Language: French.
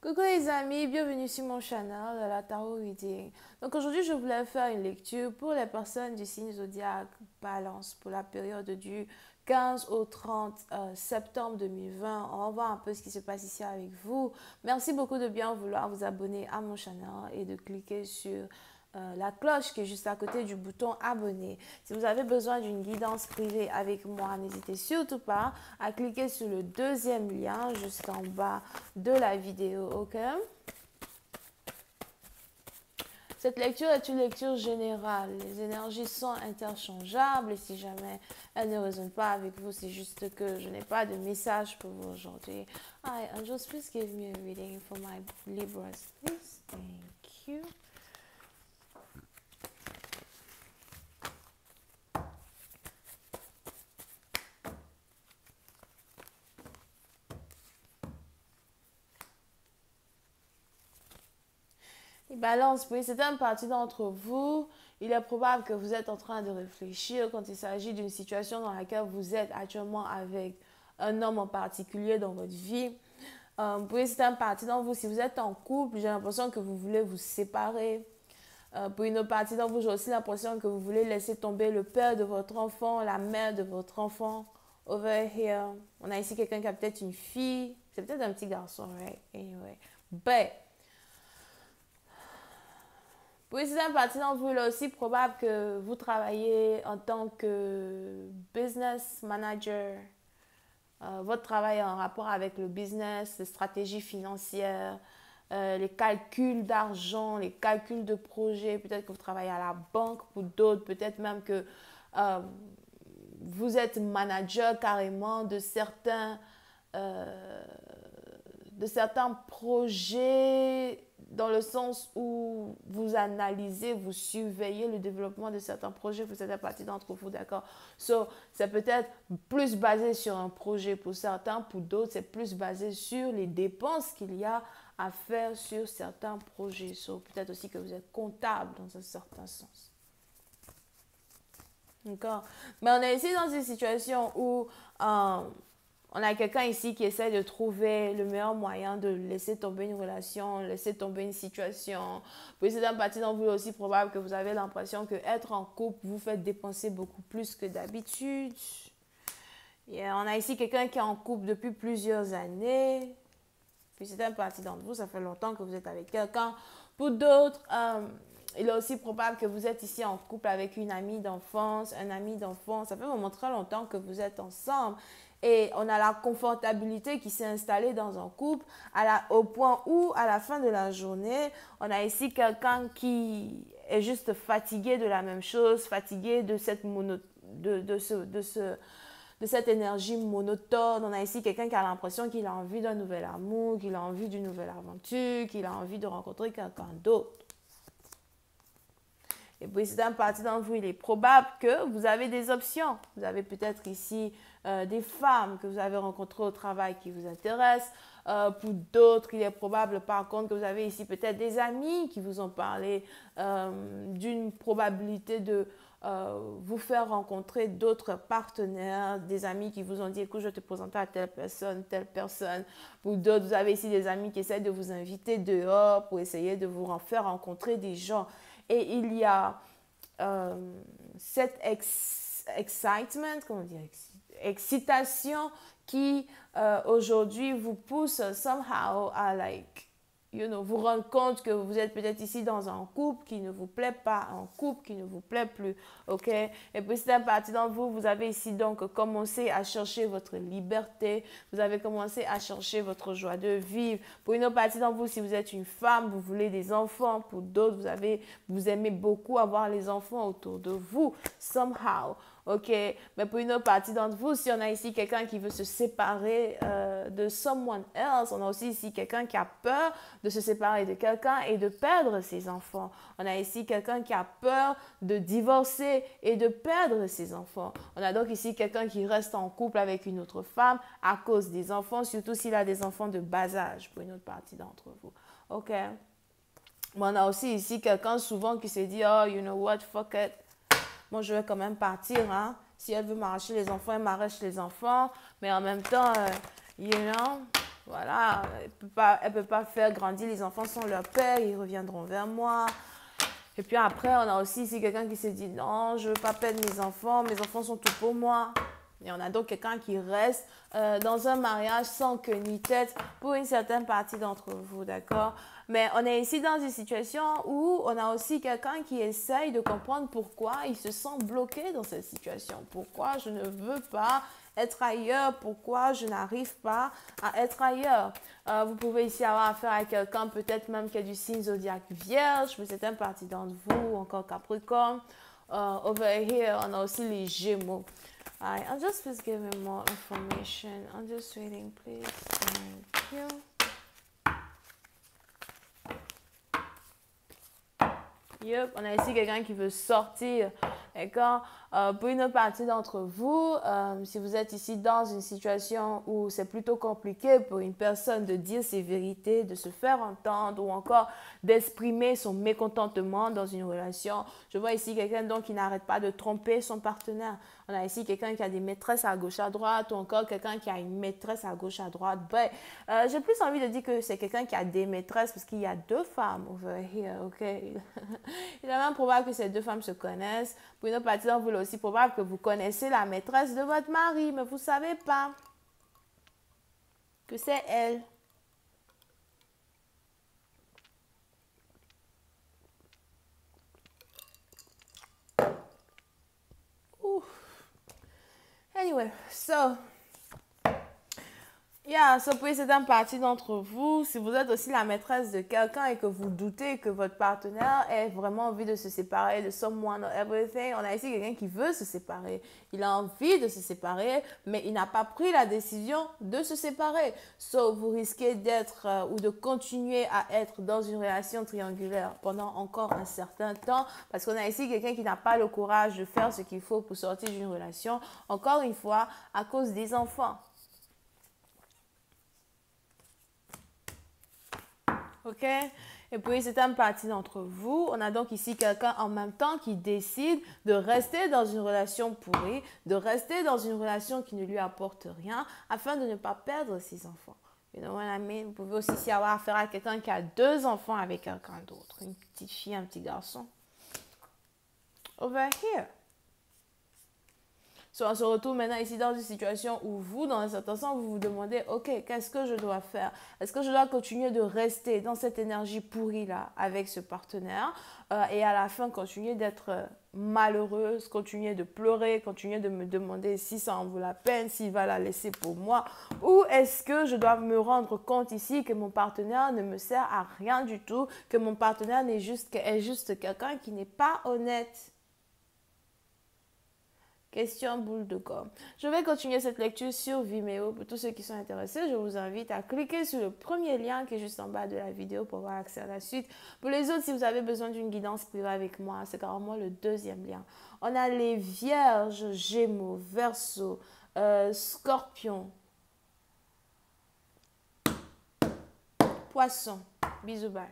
Coucou les amis, bienvenue sur mon channel de la Tarot Reading. Donc aujourd'hui, je voulais faire une lecture pour les personnes du signe zodiaque Balance pour la période du 15 au 30 septembre 2020. On va voir un peu ce qui se passe ici avec vous. Merci beaucoup de bien vouloir vous abonner à mon channel et de cliquer sur la cloche qui est juste à côté du bouton abonner. Si vous avez besoin d'une guidance privée avec moi, n'hésitez surtout pas à cliquer sur le deuxième lien juste en bas de la vidéo, ok? Cette lecture est une lecture générale. Les énergies sont interchangeables et si jamais elles ne résonnent pas avec vous, c'est juste que je n'ai pas de message pour vous aujourd'hui. Hi, angels, please give me a reading for my Libras, please. Thank you. Balance, oui, c'est une partie d'entre vous. Il est probable que vous êtes en train de réfléchir quand il s'agit d'une situation dans laquelle vous êtes actuellement avec un homme en particulier dans votre vie. Oui, c'est une partie d'entre vous. Si vous êtes en couple, j'ai l'impression que vous voulez vous séparer. Pour une autre partie d'entre vous, j'ai aussi l'impression que vous voulez laisser tomber le père de votre enfant, la mère de votre enfant. Over here. On a ici quelqu'un qui a peut-être une fille. C'est peut-être un petit garçon, right? Anyway. But, oui, c'est un parti d'entre vous, il est aussi probable que vous travaillez en tant que business manager. Votre travail est en rapport avec le business, les stratégies financières, les calculs d'argent, les calculs de projet. Peut-être que vous travaillez à la banque pour d'autres. Peut-être même que vous êtes manager carrément de certains projets dans le sens où vous analysez, vous surveillez le développement de certains projets pour certaines parties d'entre vous, d'accord? So, c'est peut-être plus basé sur un projet pour certains, pour d'autres, c'est plus basé sur les dépenses qu'il y a à faire sur certains projets. So, peut-être aussi que vous êtes comptable dans un certain sens. D'accord? Mais on est ici dans une situation où on a quelqu'un ici qui essaie de trouver le meilleur moyen de laisser tomber une relation, laisser tomber une situation. Puis c'est un partie d'entre vous aussi probable que vous avez l'impression que être en couple vous fait dépenser beaucoup plus que d'habitude. On a ici quelqu'un qui est en couple depuis plusieurs années. Puis c'est un partie d'entre vous, ça fait longtemps que vous êtes avec quelqu'un. Pour d'autres, il est aussi probable que vous êtes ici en couple avec une amie d'enfance, un ami d'enfance. Ça fait vraiment très longtemps que vous êtes ensemble. Et on a la confortabilité qui s'est installée dans un couple au point où, à la fin de la journée, on a ici quelqu'un qui est juste fatigué de la même chose, fatigué de cette de cette énergie monotone. On a ici quelqu'un qui a l'impression qu'il a envie d'un nouvel amour, qu'il a envie d'une nouvelle aventure, qu'il a envie de rencontrer quelqu'un d'autre. Et puis, c'est un parti d'entre vous, il est probable que vous avez des options. Vous avez peut-être ici des femmes que vous avez rencontrées au travail qui vous intéressent. Pour d'autres, il est probable par contre que vous avez ici peut-être des amis qui vous ont parlé d'une probabilité de vous faire rencontrer d'autres partenaires, des amis qui vous ont dit, écoute, je vais te présenter à telle personne, telle personne. Pour d'autres, vous avez ici des amis qui essaient de vous inviter dehors pour essayer de vous faire rencontrer des gens. Et il y a cette excitement, comment dire, excitation qui aujourd'hui vous pousse somehow à vous rendre compte que vous êtes peut-être ici dans un couple qui ne vous plaît pas, un couple qui ne vous plaît plus, ok? Et puis c'est un parti d'entre vous, vous avez ici donc commencé à chercher votre liberté, vous avez commencé à chercher votre joie de vivre. Pour une autre partie d'entre vous, si vous êtes une femme, vous voulez des enfants. Pour d'autres, vous aimez beaucoup avoir les enfants autour de vous, somehow. Ok, mais pour une autre partie d'entre vous, si on a ici quelqu'un qui veut se séparer de someone else, on a aussi ici quelqu'un qui a peur de se séparer de quelqu'un et de perdre ses enfants. On a ici quelqu'un qui a peur de divorcer et de perdre ses enfants. On a donc ici quelqu'un qui reste en couple avec une autre femme à cause des enfants, surtout s'il a des enfants de bas âge, pour une autre partie d'entre vous. Ok. Mais on a aussi ici quelqu'un souvent qui se dit, oh, you know what, fuck it. Moi, je vais quand même partir, hein. Si elle veut m'arracher les enfants, elle m'arrache les enfants. Mais en même temps, you know, Voilà, elle peut pas faire grandir les enfants sans leur père, ils reviendront vers moi. Et puis après, on a aussi ici quelqu'un qui se dit non, je veux pas perdre mes enfants sont tout pour moi. Et on a donc quelqu'un qui reste dans un mariage sans queue ni tête pour une certaine partie d'entre vous, d'accord? Mais on est ici dans une situation où on a aussi quelqu'un qui essaye de comprendre pourquoi il se sent bloqué dans cette situation. Pourquoi je ne veux pas être ailleurs, pourquoi je n'arrive pas à être ailleurs. Vous pouvez ici avoir affaire à quelqu'un peut-être même qui a du signe zodiaque vierge, pour certaines parties d'entre vous, ou encore Capricorne. Over here, on a aussi les Gémeaux. Alright, I'll just please give me more information. I'm just waiting, please. Thank you. Yep, on a ici quelqu'un qui veut sortir. D'accord? Pour une partie d'entre vous, si vous êtes ici dans une situation où c'est plutôt compliqué pour une personne de dire ses vérités, de se faire entendre ou encore d'exprimer son mécontentement dans une relation, je vois ici quelqu'un donc qui n'arrête pas de tromper son partenaire. On a ici quelqu'un qui a des maîtresses à gauche à droite ou encore quelqu'un qui a une maîtresse à gauche à droite. J'ai plus envie de dire que c'est quelqu'un qui a des maîtresses parce qu'il y a deux femmes over here, ok? Il est même probable que ces deux femmes se connaissent. Pour une autre partie, il est aussi probable que vous connaissez la maîtresse de votre mari, mais vous ne savez pas que c'est elle. Ouf. Anyway, so pour certaines parties d'entre vous, si vous êtes aussi la maîtresse de quelqu'un et que vous doutez que votre partenaire ait vraiment envie de se séparer de someone or everything, on a ici quelqu'un qui veut se séparer. Il a envie de se séparer, mais il n'a pas pris la décision de se séparer. So, vous risquez d'être ou de continuer à être dans une relation triangulaire pendant encore un certain temps parce qu'on a ici quelqu'un qui n'a pas le courage de faire ce qu'il faut pour sortir d'une relation, encore une fois, à cause des enfants. Ok? Et puis, c'est une partie d'entre vous. On a donc ici quelqu'un en même temps qui décide de rester dans une relation pourrie, de rester dans une relation qui ne lui apporte rien, afin de ne pas perdre ses enfants. You know what I mean? Vous pouvez aussi avoir affaire à quelqu'un qui a deux enfants avec quelqu'un d'autre. Une petite fille, un petit garçon. Over here. So, on se retrouve maintenant ici dans une situation où vous, dans un certain sens, vous vous demandez, ok, qu'est-ce que je dois faire? Est-ce que je dois continuer de rester dans cette énergie pourrie-là avec ce partenaire et à la fin continuer d'être malheureuse, continuer de pleurer, continuer de me demander si ça en vaut la peine, s'il va la laisser pour moi? Ou est-ce que je dois me rendre compte ici que mon partenaire ne me sert à rien du tout, que mon partenaire est juste quelqu'un qui n'est pas honnête? Question boule de gomme. Je vais continuer cette lecture sur Vimeo. Pour tous ceux qui sont intéressés, je vous invite à cliquer sur le premier lien qui est juste en bas de la vidéo pour avoir accès à la suite. Pour les autres, si vous avez besoin d'une guidance privée avec moi, c'est carrément le deuxième lien. On a les Vierges, Gémeaux, Verseau, Scorpion, Poisson. Bisous, bye.